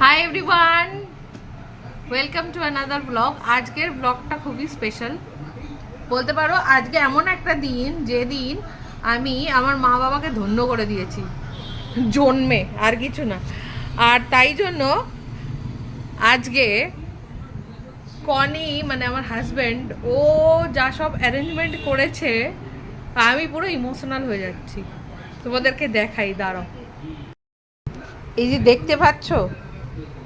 Hi everyone, welcome to another blog. আজকের ব্লগটা খুবই স্পেশাল বলতে পারো। আজকে এমন একটা দিন যে দিন আমি আমার মা বাবাকে ধন্য করে দিয়েছি জন্মে, আর কিছু না। আর তাই জন্য আজকে কনি মানে আমার হাজব্যান্ড ও যা সব অ্যারেঞ্জমেন্ট করেছে আমি পুরো ইমোশনাল হয়ে যাচ্ছি। তোমাদেরকে দেখাই, দাঁড়াও। এই যে দেখতে পাচ্ছ,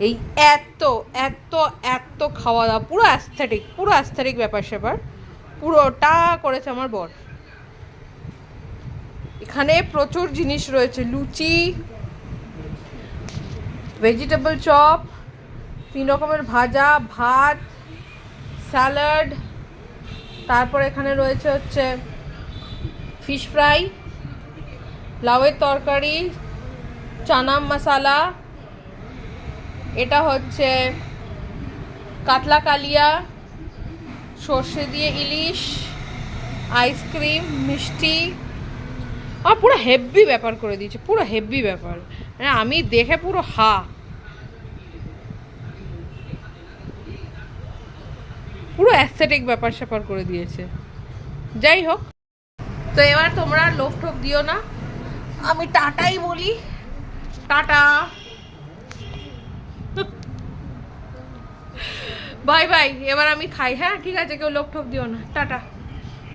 এই এত এত এত খাওয়া দাওয়া, পুরো অ্যাস্থেটিক ব্যাপার স্যাপার পুরোটা করেছে আমার বর। এখানে প্রচুর জিনিস রয়েছে, লুচি, ভেজিটেবল চপ, 3 রকমের ভাজা, ভাত, স্যালাড, তারপর এখানে রয়েছে হচ্ছে ফিশ ফ্রাই, লাউয়ের তরকারি, চানা মশালা, এটা হচ্ছে কাতলা কালিয়া, সর্ষে দিয়ে ইলিশ, আইসক্রিম, মিষ্টি। আর পুরো হেভি ব্যাপার করে দিয়েছে, পুরো হেভি ব্যাপার। মানে আমি দেখে পুরো পুরো অ্যাস্থেটিক ব্যাপার স্যাপার করে দিয়েছে। যাই হোক, তো এবার তোমরা লোভ টোভ দিও না, আমি টাটাই বলি। Tata, bye bye. এবার আমি খাই। হ্যাঁ ঠিক আছে, কেউ লোভ টোভ দিও না। টাটা।